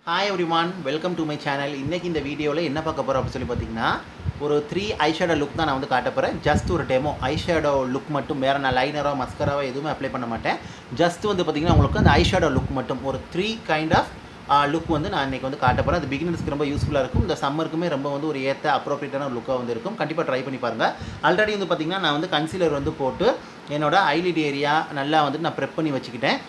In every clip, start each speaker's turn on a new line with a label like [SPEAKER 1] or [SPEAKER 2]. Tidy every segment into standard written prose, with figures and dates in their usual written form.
[SPEAKER 1] Hi everyone, welcome to my channel. இன்னைக்கு இந்த வீடியோவில் என்ன பார்க்க போகிறோம் அப்படின்னு சொல்லி பார்த்தீங்கன்னா ஒரு 3 ஐஷேடோ லுக் தான் நான் வந்து காட்ட போகிறேன். ஜஸ்ட் ஒரு டெமோ ஐஷேடோ லுக் மட்டும், வேறு நான் லைனரோ மஸ்கராவோ எதுவுமே அப்ளை பண்ண மாட்டேன். ஜஸ்ட் வந்து பார்த்தீங்கன்னா உங்களுக்கு அந்த ஐஷேடோ லுக் மட்டும் ஒரு 3 கைண்ட் ஆஃப் லுக் வந்து நான் இன்றைக்கி வந்து காட்ட போகிறேன். அது பிகினர்ஸ்க்கு ரொம்ப யூஸ்ஃபுல்லாக இருக்கும். இந்த சம்மருக்குமே ரொம்ப வந்து ஒரு ஏற்ற அப்ரோப்ரியேட்டான ஒரு லுக்காக வந்து இருக்கும். கண்டிப்பாக ட்ரை பண்ணி பாருங்கள். ஆல்ரெடி வந்து பார்த்திங்கன்னா நான் வந்து கன்சீலர் வந்து போட்டு என்னோட ஐலிட் ஏரியா நல்லா வந்து நான் ப்ரெப் பண்ணி வச்சுக்கிட்டேன்.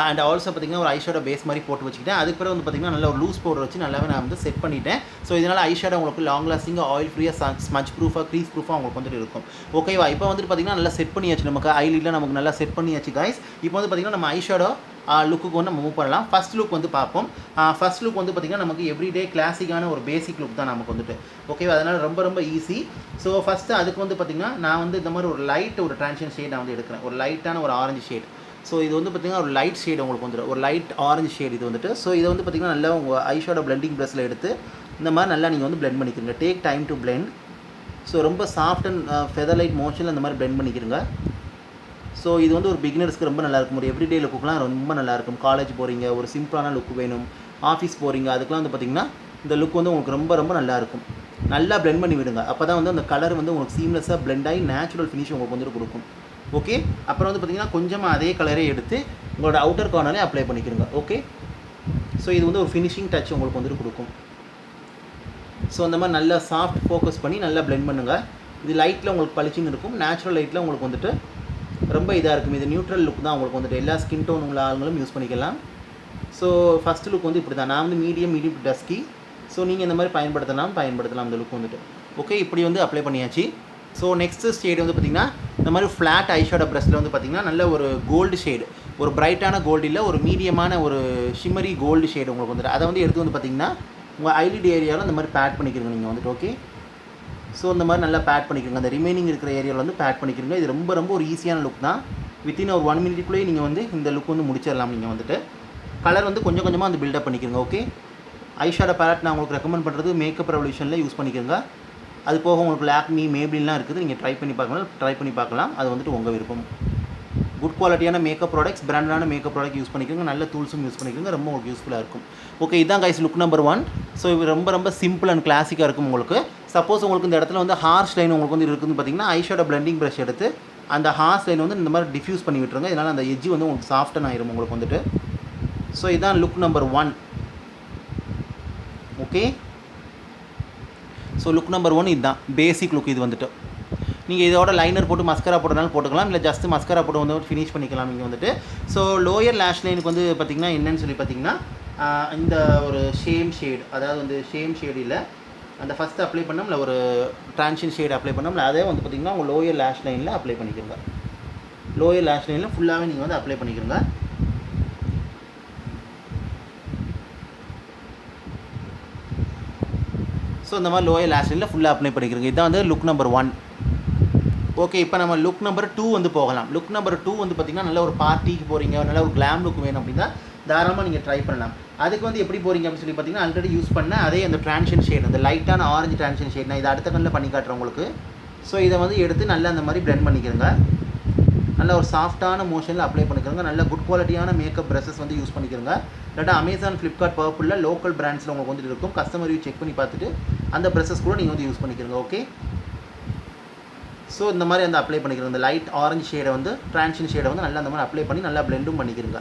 [SPEAKER 1] அண்ட் ஆல்சோ பார்த்திங்கன்னா ஒரு ஐஷேடோ பேஸ் மாதிரி போட்டு வச்சுக்கிட்டேன். அதுக்கு பிறகு வந்து பார்த்திங்கன்னா நல்ல ஒரு லூஸ் பவுடர் வச்சு நல்லாவே நான் வந்து செட் பண்ணிட்டேன். ஸோ இதனால் ஐஷேடோ உங்களுக்கு லாங் லாஸ்டிங்காக ஆயில் ஃப்ரீயாக ஸ்மச் ப்ரூஃபாக க்ரீஸ் ப்ரூஃபாக உங்களுக்கு வந்துட்டு இருக்கும். ஓகேவா? இப்போ வந்துட்டு பார்த்திங்கன்னா நல்லா செட் பண்ணியாச்சு, நமக்கு ஐலிட்டில் நமக்கு நல்லா செட் பண்ணியாச்சு கைஸ். இப்போ வந்து பார்த்திங்கன்னா நம்ம ஐஷேடோ லுக்கு வந்து நம்ம மூவ் பண்ணலாம். ஃபஸ்ட் லுக் வந்து பார்ப்போம். ஃபஸ்ட் லுக் வந்து பார்த்திங்கன்னா நமக்கு எவ்ரிடே கிளாசிக்கான ஒரு பேசிக் லுக் தான் நமக்கு வந்துட்டு. ஓகேவா? அதனால் ரொம்ப ரொம்ப ஈஸி. ஸோ ஃபஸ்ட்டு அதுக்கு வந்து பார்த்திங்கன்னா நான் வந்து இந்த மாதிரி ஒரு ட்ரான்ஷன் ஷேட் நான் வந்து எடுக்கிறேன். ஒரு லைட்டான ஒரு ஆரஞ்சு ஷேட். ஸோ இது வந்து பார்த்திங்கன்னா ஒரு லைட் ஷேட் உங்களுக்கு வந்துடும், ஒரு லைட் ஆரஞ்சு ஷேட் இது வந்துட்டு. ஸோ இதை வந்து பார்த்திங்கன்னா நல்லா உங்கள் ஐஷேடோ பிளெண்டிங் ப்ரஷில் எடுத்து இந்த மாதிரி நல்லா நீங்கள் வந்து பிளெண்ட் பண்ணிக்கிறீங்க. Take time to blend. So ரொம்ப சாஃப்ட் அண்ட் ஃபெதர் லைட் மோஷனில் இந்த மாதிரி பிளெண்ட் பண்ணிக்கிறீங்க. ஸோ இது வந்து ஒரு பிகினர்ஸ்க்கு ரொம்ப நல்லாயிருக்கும். ஒரு எவ்ரிடே லுக்குலாம் ரொம்ப நல்லாயிருக்கும். காலேஜ் போகிறீங்க, ஒரு சிம்பிளான லுக் வேணும், ஆஃபீஸ் போகிறீங்க, அதுக்கெலாம் வந்து பார்த்திங்கன்னா இந்த லுக் வந்து உங்களுக்கு ரொம்ப ரொம்ப நல்லாயிருக்கும். நல்லா பிளெண்ட் பண்ணி விடுங்க. அப்போ தான் வந்து அந்த கலர் வந்து உங்களுக்கு சீம்லெஸ்ஸாக பிளெண்ட் ஆகி நேச்சுரல் ஃபினிஷ் உங்களுக்கு வந்துட்டு கொடுக்கும். ஓகே, அப்புறம் வந்து பார்த்திங்கன்னா கொஞ்சமாக அதே கலரே எடுத்து உங்களோட அவுட்டர் கார்னரே அப்ளை பண்ணிக்கிறங்க. ஓகே, ஸோ இது வந்து ஒரு ஃபினிஷிங் டச் உங்களுக்கு வந்துட்டு கொடுக்கும். ஸோ அந்த மாதிரி நல்லா சாஃப்ட் ஃபோக்கஸ் பண்ணி நல்லா பிளெண்ட் பண்ணுங்கள். இது லைட்டில் உங்களுக்கு பளிச்சுன்னு இருக்கும், நேச்சுரல் லைட்டில் உங்களுக்கு வந்துட்டு ரொம்ப இதாக இருக்கும். இது நியூட்ரல் லுக் தான் உங்களுக்கு வந்துட்டு எல்லா ஸ்கின் டோன் உள்ள ஆளுங்களும் யூஸ் பண்ணிக்கலாம். ஸோ ஃபஸ்ட் லுக் வந்து இப்படி தான். நான் வந்து மீடியம் டு டஸ்கி. ஸோ நீங்கள் இந்த மாதிரி பயன்படுத்தலாம் இந்த லுக் வந்துட்டு. ஓகே, இப்படி வந்து அப்ளை பண்ணியாச்சு. ஸோ நெக்ஸ்ட்டு ஷேடு வந்து பார்த்திங்கன்னா இந்த மாதிரி ஃப்ளாட் ஐஷேடோ ப்ரஷில் வந்து பார்த்திங்கன்னா நல்ல ஒரு கோல்டு ஷேடு, ஒரு பிரைட்டான கோல்டு இல்லை, ஒரு மீடியமான ஒரு ஷிம்மரி கோல்டு ஷேடு உங்களுக்கு வந்துட்டு. அதை வந்து எடுத்து வந்து பார்த்திங்கன்னா உங்கள் ஐலிட் ஏரியாவில் இந்த மாதிரி பேட் பண்ணிக்கிறீங்க நீங்கள் வந்துட்டு. ஓகே, ஸோ இந்த மாதிரி நல்லா பேட் பண்ணிக்கிறங்க. அந்த ரிமைனிங் இருக்கிற ஏரியாவில் வந்து பேட் பண்ணிக்கிறங்க. இது ரொம்ப ரொம்ப ஒரு ஈஸியான லுக் தான். வித்தின் ஒரு 1 மினிட்குள்ளேயே நீங்கள் வந்து இந்த லுக் வந்து முடிச்சிடலாம். நீங்கள் வந்துட்டு கலர் வந்து கொஞ்சம் கொஞ்சமாக வந்து பில்டப் பண்ணிக்கிறங்க. ஓகே, ஐஷேடோ பேலட் நான் உங்களுக்கு ரெக்கமெண்ட் பண்ணுறது மேக்கப் ரெவல்யூஷனில் யூஸ் பண்ணிக்கிறங்க. அது போக உங்களுக்கு லாக்மி, மேபிள்லாம் இருக்குது, நீங்கள் ட்ரை பண்ணி பார்க்கலாம். அது வந்துட்டு உங்கள் விருப்பம். குட் குவாலிட்டியான மேக்கப் ப்ராடக்ட்ஸ், பிராண்டான மேக்கப் ப்ராடக்ட் யூஸ் பண்ணிக்கோங்க. நல்ல டூல்ஸும் யூஸ் பண்ணிக்கோங்க. ரொம்ப உங்களுக்கு யூஸ்ஃபுல்லாக இருக்கும். ஓகே, இதுதான் கைஸ் லுக் நம்பர் 1. ஸோ இது ரொம்ப ரொம்ப சிம்பிள் அண்ட் கிளாசிக்காக இருக்கும் உங்களுக்கு. சப்போஸ் உங்களுக்கு இந்த இடத்துல வந்து ஹார்ஷ் லைன் உங்களுக்கு வந்து இருக்குதுன்னு பார்த்தீங்கன்னா ஐஷேடோ பிளெண்டிங் ப்ரஷ் எடுத்து அந்த ஹார்ஷ் லைன் வந்து இந்த மாதிரி டிஃப்யூஸ் பண்ணி விட்டுருங்க. இதனால் அந்த எட்ஜ் வந்து உங்களுக்கு சாஃப்டன் ஆயிரும் உங்களுக்கு வந்துட்டு. ஸோ இதுதான் look number 1. Okay, so look number 1 இதுதான் பேசிக் லுக். இது வந்துட்டு நீங்கள் இதோட லைனர் போட்டு மஸ்கரா போட்டனாலும் போட்டுக்கலாம், இல்லை ஜஸ்ட் மஸ்கரா போட்டு வந்து ஃபினிஷ் பண்ணிக்கலாம் நீங்கள் வந்துட்டு. ஸோ லோயர் லேஷ் லைனுக்கு வந்து பார்த்திங்கன்னா என்னன்னு சொல்லி பார்த்தீங்கன்னா இந்த ஒரு ஷேடு, அதாவது வந்து ஷேடு இல்லை, அந்த ஃபஸ்ட்டு அப்ளை பண்ணோம்ல ஒரு ட்ரான்ஷன் ஷேடு அப்ளை பண்ணோம்ல, அதே வந்து பார்த்திங்கன்னா உங்கள் லோயர் லேஷ் லைனில் அப்ளை பண்ணிக்கிறங்க. லோயர் லேஷ் லைனில் ஃபுல்லாகவே நீங்கள் வந்து அப்ளை பண்ணிக்கிறங்க. ஸோ இந்த மாதிரி லோயர் லேஷ் லைனில் ஃபுல்லாக அப்ளை பண்ணிக்கிறங்க. இதுதான் வந்து லுக் நம்பர் 1. ஓகே, இப்போ நம்ம லுக் நம்பர் 2 வந்து போகலாம். லுக் நம்பர் 2 வந்து பார்த்திங்கன்னா நல்ல ஒரு பார்ட்டிக்கு போகிறீங்க, நல்ல ஒரு கிளாம் லுக் வேணும் அப்படின்னா தாராளமாக நீங்கள் ட்ரை பண்ணலாம். அதுக்கு வந்து எப்படி போகிறீங்க அப்படின்னு சொல்லி பார்த்தீங்கன்னா ஆல்ரெடி யூஸ் பண்ண அதே அந்த ட்ரான்ஷன் ஷேட், அந்த லைட்டான ஆரஞ்சு ட்ரான்ஷன் ஷேட் நான் இதை அடுத்த கண்ணில் பண்ணி காட்டுறேன் உங்களுக்கு. ஸோ இதை வந்து எடுத்து நல்லா அந்த மாதிரி பிளெண்ட் பண்ணிக்கிறங்க. நல்ல ஒரு சாஃப்டான மோஷனில் அப்ளை பண்ணிக்கிறங்க. நல்ல குட் குவாலிட்டியான மேக்கப் ப்ரஷஸ் வந்து யூஸ் பண்ணிக்கிறங்க. இல்லாட்டா அமேசான், ஃப்ளிப்கார்ட், பர்பிளில் லோக்கல் பிராண்ட்ஸில் உங்களுக்கு வந்துட்டு இருக்கும். கஸ்டமர் ரிவ்யூ செக் பண்ணி பார்த்துட்டு அந்த ப்ரஷஸ் கூட நீங்கள் வந்து யூஸ் பண்ணிக்கிறங்க. ஓகே, ஸோ இந்த மாதிரி வந்து அப்ளை பண்ணிக்கிறங்க. இந்த லைட் ஆரஞ்சு ஷேடை வந்து ட்ரான்ஷன் ஷேடை வந்து நல்லா அந்த மாதிரி அப்ளை பண்ணி நல்லா பிளெண்டும் பண்ணிக்கிறங்க.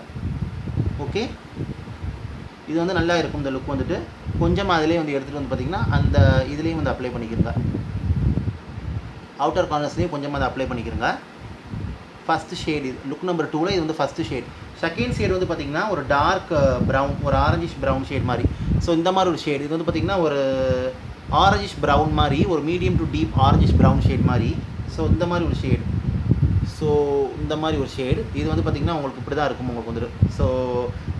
[SPEAKER 1] ஓகே, இது வந்து நல்லா இருக்கும் இந்த லுக் வந்துட்டு. கொஞ்சமாக அதிலே வந்து எடுத்துகிட்டு வந்து பார்த்திங்கன்னா அந்த இதுலேயும் வந்து அப்ளை பண்ணிக்கிறங்க. அவுட்டர் கார்னர்ஸ்லேயும் கொஞ்சமாக அதை அப்ளை பண்ணிக்கிறங்க. ஃபஸ்ட்டு ஷேட் இது லுக் நம்பர் 2ல் இது வந்து ஃபஸ்ட்டு ஷேட். செகண்ட் ஷேட் வந்து பார்த்திங்கன்னா ஒரு டார்க் ப்ரௌன், ஒரு ஆரஞ்சிஷ் ப்ரௌன் ஷேட் மாதிரி. ஸோ இந்த மாதிரி ஒரு ஷேட் இது வந்து பார்த்திங்கன்னா ஒரு ஆரஞ்சிஷ் ப்ரௌன் மாதிரி, ஒரு medium to deep orangish brown shade மாதிரி. ஸோ இந்த மாதிரி ஒரு ஷேடு. ஸோ இந்த மாதிரி ஒரு ஷேடு இது வந்து பார்த்திங்கன்னா உங்களுக்கு இப்படி தான் இருக்கும் உங்களுக்கு வந்துட்டு. ஸோ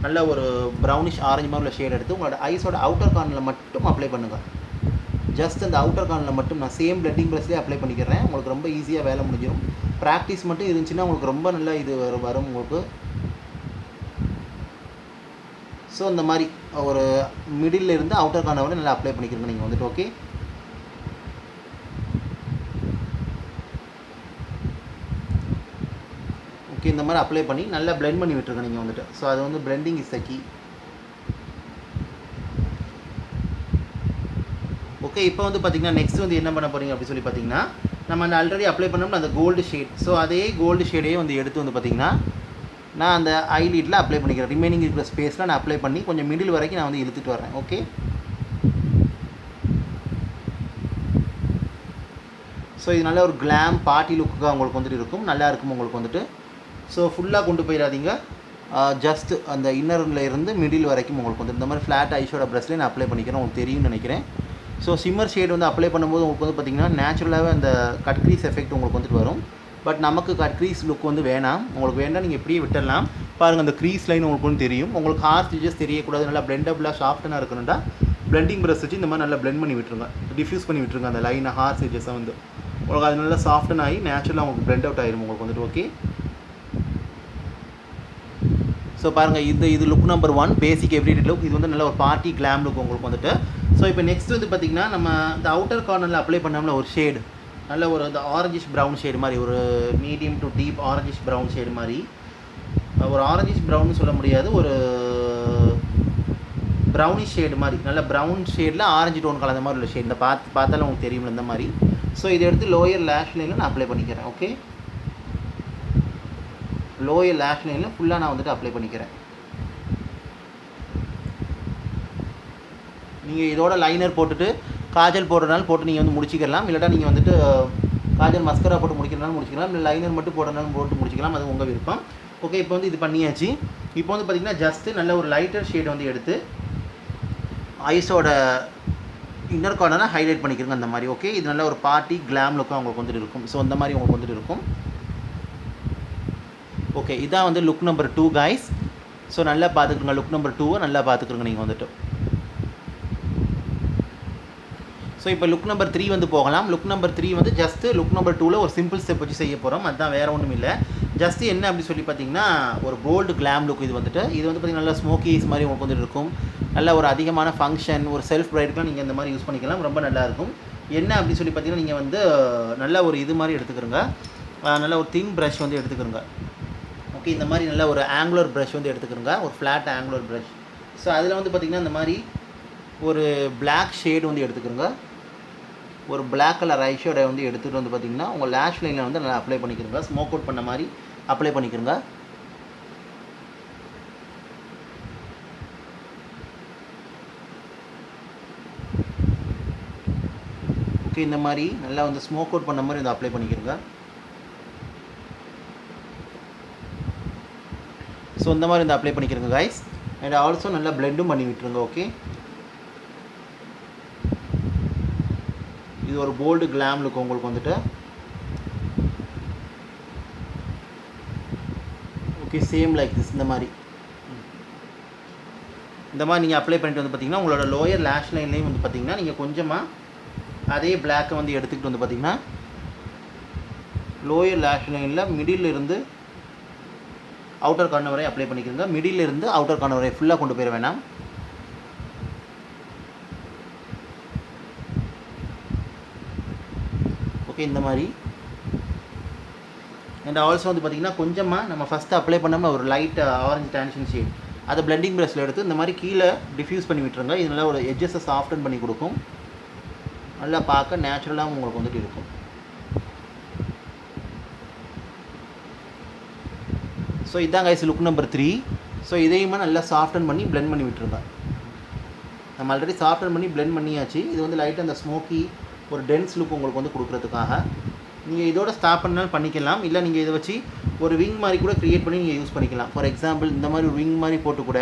[SPEAKER 1] நல்ல ஒரு ப்ரௌனிஷ் ஆரஞ்சு மாதிரி உள்ள ஷேட் எடுத்து உங்களோட ஐஸோட அவுட்டர் கார்னரில் மட்டும் அப்ளை பண்ணுங்கள். ஜஸ்ட் அந்த அவுட்டர் கார்னரில் மட்டும் நான் சேம் பிளெண்டிங் ப்ரஷ்லேயே அப்ளை பண்ணிக்கிறேன். உங்களுக்கு ரொம்ப ஈஸியாக வேலை முடிஞ்சிடும். ப்ராக்டிஸ் மட்டும் இருந்துச்சுன்னா உங்களுக்கு ரொம்ப நல்லா இது வரும் உங்களுக்கு. ஸோ இந்த மாதிரி ஒரு மிடில் இருந்து அவுட்டர் கார்னரில் நல்லா அப்ளை பண்ணிக்கிறங்க நீங்கள் வந்துட்டு. ஓகே, ஓகே, இந்த மாதிரி அப்ளை பண்ணி நல்லா பிளெண்ட் பண்ணி விட்டுருங்க நீங்கள் வந்துட்டு. ஸோ அது வந்து blending is the key. Okay, இப்போ வந்து பார்த்தீங்கன்னா நெக்ஸ்ட் வந்து என்ன பண்ண போகிறீங்க அப்படி சொல்லி பார்த்தீங்கன்னா, நம்ம அந்த ஆல்ரெடி அப்ளை பண்ணோம்னா அந்த கோல்டு ஷேட், ஸோ அதே கோல்டு ஷேடையே வந்து எடுத்து வந்து பார்த்தீங்கன்னா நான் அந்த ஐலிட்டில் அப்ளை பண்ணிக்கிறேன். ரிமைனிங் இருக்கிற ஸ்பேஸில் நான் அப்ளை பண்ணி கொஞ்சம் மிடில் வரைக்கும் நான் வந்து இழுத்துட்டு வரேன். ஓகே, ஸோ இது நல்ல ஒரு கிளாம் பார்ட்டி லுக்காக உங்களுக்கு வந்துட்டு இருக்கும், நல்லா இருக்கும் உங்களுக்கு வந்துட்டு. ஸோ ஃபுல்லாக கொண்டு போயிடாதீங்க, ஜஸ்ட் அந்த இன்னரில் இருந்து மிடில் வரைக்கும் உங்களுக்கு வந்து இந்த மாதிரி ஃப்ளாட் ஐஷோட ப்ரஷ்லேயே நான் அப்ளை பண்ணிக்கிறேன். உங்களுக்கு தெரியும்னு நினைக்கிறேன். ஸோ சிம்மர் ஷேட் வந்து அப்ளை பண்ணும்போது உங்களுக்கு வந்து பார்த்திங்கன்னா நேச்சுரலாகவே அந்த கட் க்ரீஸ் எஃபெக்ட் உங்களுக்கு வந்துட்டு வரும். பட் நமக்கு கட் க்ரீஸ் லுக் வந்து வேணாம். உங்களுக்கு வேண்டாம், நீங்கள் இப்படியே விட்டுடலாம். பாருங்கள், அந்த க்ரீஸ் லைன் உங்களுக்கு வந்து தெரியும். உங்களுக்கு ஹார்ஷ் எட்ஜஸ் தெரியக்கூடாது, நல்லா பிளெண்டபுளாக சாஃப்டனாக இருக்கணும்டா பிளெண்டிங் ப்ரஷ் வச்சு இந்த மாதிரி நல்லா பிளெண்ட் பண்ணி விட்டுருங்க, டிஃப்யூஸ் பண்ணி விட்டுருங்க அந்த லைனை, ஹார்ஷ் எட்ஜஸை வந்து உங்களுக்கு அது நல்லா சாஃப்டன் ஆகி நேச்சுரலாக உங்களுக்கு பிளெண்ட் அவுட் ஆகிடும் உங்களுக்கு வந்துட்டு. ஓகே, ஸோ பாருங்கள், இது லுக் நம்பர் 1 பேசிக் எவ்ரிடே லுக். இது வந்து நல்ல ஒரு பார்ட்டி கிளாம் லுக் உங்களுக்கு வந்துட்டு. ஸோ இப்போ நெக்ஸ்ட் வந்து பார்த்திங்கன்னா நம்ம இந்த அவுட்டர் கார்னரில் அப்ளை பண்ணாமல் ஒரு ஷேடு, நல்ல ஒரு இந்த ஆரஞ்சிஷ் ப்ரௌன் ஷேடு மாதிரி, ஒரு medium to deep orangish brown shade மாதிரி, ஒரு ஆரஞ்சிஷ் ப்ரௌன்னு சொல்ல முடியாது, ஒரு ப்ரௌனிஷ் ஷேடு மாதிரி, நல்ல ப்ரௌன் ஷேடில் ஆரஞ்சு டோன் கலந்த மாதிரி உள்ள ஷேட். இந்த பார்த்தாலும் உங்களுக்கு தெரியும்ல இந்த மாதிரி. ஸோ இதை எடுத்து லோயர் லேஷ் லைனில் நான் அப்ளை பண்ணிக்கிறேன். ஓகே, லோயர் லேஷ் லைனில் ஃபுல்லாக நான் வந்துட்டு அப்ளை பண்ணிக்கிறேன். நீங்கள் இதோட லைனர் போட்டுட்டு காஜல் போடுறதுனால போட்டு நீங்கள் வந்து முடிச்சிக்கலாம், இல்லாட்டா நீங்கள் வந்துட்டு காஜல் மஸ்கரா போட்டு முடிக்கிறனாலும் முடிச்சிக்கலாம், இல்லை லைனர் மட்டும் போடுறதுனாலும் போட்டு முடிச்சிக்கலாம், அது உங்கள் விருப்பம். ஓகே, இப்போ வந்து இது பண்ணியாச்சு. இப்போ வந்து பார்த்திங்கன்னா ஜஸ்ட்டு நல்ல ஒரு லைட்டர் ஷேடை வந்து எடுத்து ஐஸோட இன்னர் கார்னரை ஹைலைட் பண்ணிக்கிறங்க அந்த மாதிரி. ஓகே, இது நல்ல ஒரு பார்ட்டி கிளாம் லுக்காக உங்களுக்கு வந்துட்டு இருக்கும். ஸோ அந்த மாதிரி உங்களுக்கு வந்துட்டு இருக்கும். ஓகே, இதான் வந்து லுக் நம்பர் 2 கைஸ். ஸோ நல்லா பார்த்துக்குங்க, லுக் நம்பர் 2 நல்லா பார்த்துக்குறங்க நீங்கள் வந்துட்டு. ஸோ இப்போ லுக் நம்பர் 3 வந்து போகலாம். லுக் நம்பர் 3 வந்து ஜஸ்ட்டு லுக் நம்பர் 2ல் ஒரு சிம்பிள் ஸ்டெப் வச்சு செய்ய போகிறோம், அதுதான் வேறு ஒன்றும் இல்லை. ஜஸ்ட்டு என்ன அப்படி சொல்லி பார்த்தீங்கன்னா ஒரு போல்டு கிளாம் லுக். இது வந்துட்டு இது வந்து பார்த்திங்கன்னா நல்லா ஸ்மோக்கிஸ் மாதிரி உங்களுக்கு வந்துட்டு இருக்கும். நல்ல ஒரு அதிகமான ஃபங்க்ஷன், ஒரு செல்ஃப் ப்ரைடுக்குலாம் நீங்கள் இந்த மாதிரி யூஸ் பண்ணிக்கலாம், ரொம்ப நல்லாயிருக்கும். என்ன அப்படி சொல்லி பார்த்தீங்கன்னா நீங்கள் வந்து நல்ல ஒரு இது மாதிரி எடுத்துக்கிறங்க, நல்ல ஒரு தின் ப்ரஷ் வந்து எடுத்துக்கிறங்க. ஓகே, இந்த மாதிரி நல்ல ஒரு ஆங்குலர் ப்ரஷ் வந்து எடுத்துக்கிறங்க, ஒரு ஃப்ளாட் ஆங்குலர் ப்ரஷ். ஸோ அதில் வந்து பார்த்திங்கன்னா இந்த மாதிரி ஒரு பிளாக் ஷேடு வந்து எடுத்துக்கிறங்க, ஒரு பிளாக் கலர் ஐஷேடை வந்து எடுத்துகிட்டு வந்து பார்த்திங்கன்னா உங்கள் லேஷ் லைனில் வந்து நல்லா அப்ளை பண்ணிக்கிறங்க, ஸ்மோக் அவுட் பண்ண மாதிரி அப்ளை பண்ணிக்கிறங்க. ஓகே, இந்த மாதிரி நல்லா வந்து ஸ்மோக் அவுட் பண்ண மாதிரி வந்து அப்ளை பண்ணிக்கிறங்க. ஸோ இந்த மாதிரி வந்து அப்ளை பண்ணிக்கிறங்க கைஸ். அண்ட் ஆல்சோ நல்லா பிளெண்டும் பண்ணி விட்டுருங்க. ஓகே, இது ஒரு போல்டு கிளாம் லுக் உங்களுக்கு வந்துட்டு. Okay, same like this. இந்த மாதிரி நீங்கள் அப்ளை பண்ணிட்டு வந்து பார்த்திங்கன்னா உங்களோட லோயர் லேஷ் லைன்லேயும் வந்து பார்த்திங்கன்னா நீங்கள் கொஞ்சமாக அதே பிளாக்கை வந்து எடுத்துக்கிட்டு வந்து பார்த்திங்கன்னா லோயர் லேஷ் லைனில் மிடில் இருந்து அவுட்டர் கார்னர் வரை அப்ளை பண்ணிக்கிறங்க. மிடில் இருந்து அவுட்டர் கார்னர் வரை ஃபுல்லாக கொண்டு போயிட வேணாம். ஓகே, இந்த மாதிரி. அண்ட் ஆல்சோ வந்து பார்த்திங்கன்னா கொஞ்சமாக நம்ம ஃபஸ்ட்டு அப்ளை பண்ணாமல் ஒரு லைட் ஆரஞ்சு டான்ஷன் ஷேட் அதை பிளெண்டிங் ப்ரஷில் எடுத்து இந்த மாதிரி கீழே டிஃப்யூஸ் பண்ணி விட்டுருங்க. இது நல்லா ஒரு எட்ஜஸை சாஃப்டன் பண்ணி கொடுக்கும், நல்லா பார்க்க நேச்சுரலாகவும் உங்களுக்கு வந்துட்டு இருக்கும். ஸோ இதான் கைஸ் லுக் நம்பர் 3. ஸோ இதையுமே நல்லா சாஃப்டன் பண்ணி பிளெண்ட் பண்ணி விட்டுருங்க. நம்ம ஆல்ரெடி சாஃப்டன் பண்ணி பிளெண்ட் பண்ணியாச்சு. இது வந்து லைட்டாக அந்த ஸ்மோக்கி ஒரு டென்ஸ் லுக் உங்களுக்கு வந்து கொடுக்குறதுக்காக நீங்கள் இதோட ஸ்டாப் பண்ணாலும் பண்ணிக்கலாம், இல்லை நீங்கள் இதை வச்சு ஒரு விங் மாதிரி கூட க்ரியேட் பண்ணி நீங்கள் யூஸ் பண்ணிக்கலாம். ஃபார் எக்ஸாம்பிள் இந்த மாதிரி ஒரு விங் மாதிரி போட்டு கூட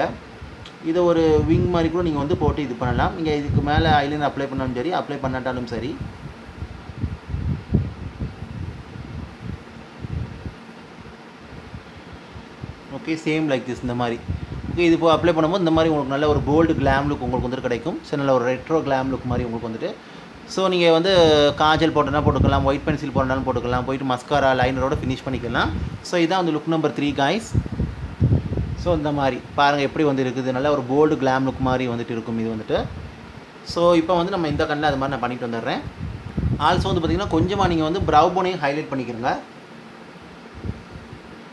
[SPEAKER 1] இதை ஒரு விங் மாதிரி கூட நீங்கள் வந்து போட்டு இது பண்ணலாம். நீங்கள் இதுக்கு மேலே ஐலைனர் அப்ளை பண்ணாலும் சரி, அப்ளை பண்ணாட்டாலும் சரி. Okay, same like this. இந்த மாதிரி ஓகே, இது இப்போ அப்ளை பண்ணும்போது இந்த மாதிரி உங்களுக்கு நல்ல ஒரு போல்டு கிளாம் லுக் உங்களுக்கு வந்துட்டு கிடைக்கும். ஸோ நல்ல ஒரு ரெட்ரோ கிளாம் லுக் மாதிரி உங்களுக்கு வந்துட்டு. ஸோ நீங்கள் வந்து காஜல் போட்டோன்னா போட்டுக்கலாம், ஒயிட் பென்சில் போட்டோன்னாலும் போட்டுக்கலாம், போயிட்டு மஸ்காரா லைனரோட ஃபினிஷ் பண்ணிக்கலாம். ஸோ இதான் வந்து லுக் நம்பர் 3 காய்ஸ். ஸோ இந்த மாதிரி பாருங்கள் எப்படி வந்து இருக்குது, நல்ல ஒரு போல்டு கிளாம் லுக் மாதிரி வந்துட்டு இருக்கும் இது வந்துட்டு. ஸோ இப்போ வந்து நம்ம இந்த கண்ணில் அது மாதிரி நான் பண்ணிட்டு வந்துடுறேன். ஆல்சோ வந்து பார்த்திங்கன்னா கொஞ்சமாக நீங்கள் வந்து ப்ரௌ போனையும் ஹைலைட் பண்ணிக்கிறங்க.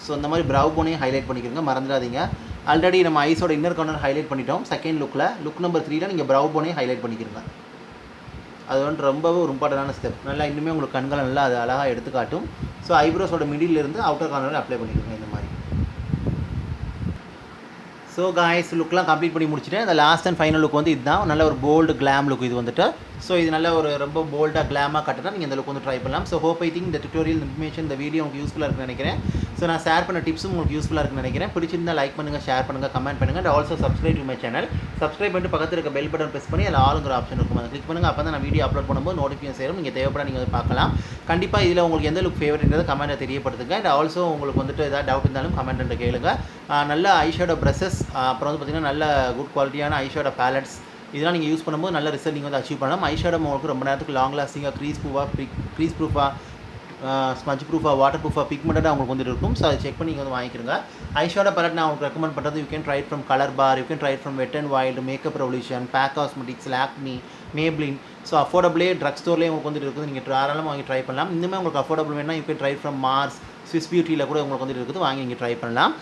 [SPEAKER 1] ஸோ இந்த மாதிரி ப்ரௌ போனையும் ஹைலைட் பண்ணிக்கிறங்க, மறந்துடாதீங்க. ஆல்ரெடி நம்ம ஐஸோட இன்னர் கார்னர் ஹைலைட் பண்ணிட்டோம் செகண்ட் லுக்கில். லுக் நம்பர் 3ல நீங்கள் ப்ரௌ போனையும் ஹைலைட் பண்ணிக்கிறங்க. அது வந்து ரொம்பவே ஒரு இம்பார்ட்டண்டான ஸ்டெப். நல்லா இன்னுமே உங்களுக்கு கண்களை நல்லா அது அழகாக எடுத்து காட்டும். ஸோ ஐப்ரோஸோட மிடிலிருந்து அவுட்டர் கார்னரில் அப்ளை பண்ணிக்கோங்க இந்த மாதிரி. ஸோ காய்ஸ் லுக்லாம் கம்ப்ளீட் பண்ணி முடிச்சுட்டேன். இந்த லாஸ்ட் அண்ட் ஃபைனல் லுக் வந்து இதுதான். நல்ல ஒரு போல்டு கிளாம் லுக் இது வந்துட்டு. ஸோ இது நல்ல ஒரு ரொம்ப போல்டாக கிளாமாக கட்டினா நீங்கள் இந்த லுக் வந்து ட்ரை பண்ணலாம். ஸோ ஹோப் ஐ திங்க் இந்த டியூட்டோரியல் இன்ஃபர்மேஷன் இந்த வீடியோ உங்களுக்கு யூஸ்ஃபுல்லாக இருக்குன்னு நினைக்கிறேன். ஸோ நான் ஷேர் பண்ண டிப்ஸும் உங்களுக்கு யூஸ்ஃபுல்லாக இருக்குன்னு நினைக்கிறேன். பிடிச்சிருந்தா லைக் பண்ணுங்கள், ஷேர் பண்ணுங்கள், கமெண்ட் பண்ணுங்கள். And also subscribe to my channel. Subscribe பண்ணிட்டு பக்கத்தில் இருக்க பெல் பட்டன் ப்ரெஸ் பண்ணி அதில் ஆளுங்கிற ஆப்ஷன் இருக்கும், அதை கிளிக் பண்ணுங்கள். அப்போ தான் நான் வீடியோ அப்லோட் பண்ணும்போது நோட்டிஃபிகேஷன் சேரும். நீங்கள் தேவைப்பட நீங்கள் வந்து பார்க்கலாம். கண்டிப்பாக இதில் உங்களுக்கு எந்த லுக் ஃபேவரட்ன்றதை கமெண்ட்டை தெரியப்படுத்துங்க. அண்ட் ஆல்சோ உங்களுக்கு வந்துட்டு ஏதாவது டவுட் இருந்தாலும் கமெண்ட் கேளுங்க. நல்ல ஐஷேடோ ப்ரஷஸ், அப்புறம் வந்து பார்த்திங்கன்னா நல்ல குட் குவாலிட்டியான ஐஷேடோ பேலட்ஸ், இதெல்லாம் நீங்கள் யூஸ் பண்ணும்போது நல்ல ரிசல்ட் நீங்கள் வந்து அச்சீவ் பண்ணலாம். ஐஷேடோ உங்களுக்கு ரொம்ப நேரத்துக்கு லாங் லாஸ்டிங்காக க்ரீஸ் ப்ரூஃபாக, ஸ்மஜ் ப்ரூஃபாக, வாட்டர் ப்ரூஃபாக, பிக்மெண்டடாக உங்களுக்கு வந்து இருக்கும். ஸோ அதை செக் பண்ணி நீங்கள் வந்து வாங்கிக்கிறங்க. ஐஷேடோ பேலட் நான் உங்களுக்கு ரெக்கமெண்ட் பண்ணுறது, you can try from colour bar, you can try from wet and wild, makeup revolution, PAC cosmetics, Lakme, Maybelline. So அஃபோர்டபுளே ட்ரக் ஸ்டோர்லேயே உங்களுக்கு வந்துட்டு இருக்குது. நீங்கள் தாராளமாக வாங்கி ட்ரை பண்ணலாம். இன்னுமே உங்களுக்கு அஃபோர்டபுள் வேணும்னா you can try from Mars, Swiss பியூட்டியில் கூட உங்களுக்கு வந்துட்டு இருக்குது, வாங்கி நீங்கள் ட்ரை பண்ணலாம்.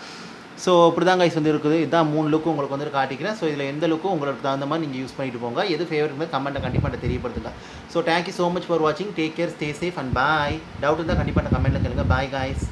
[SPEAKER 1] ஸோ இப்படி தான் கைஸ் வந்து இருக்குது. இதுதான் 3 லுக்கும் உங்களுக்கு வந்து காட்டிக்கிறேன். ஸோ இதில் எந்த லுக்கும் உங்களுக்கு தகுந்த மாதிரி நீங்கள் யூஸ் பண்ணிட்டு போங்க. எது ஃபேவரட் கமெண்ட்டை கண்டிப்பாக தெரியப்படுத்துங்க. So thank you so much for வாட்சிங். Take care, stay safe and bye. Doubt இருந்தால் கண்டிப்பாக கமெண்ட்டில் கேளுங்க. Bye guys.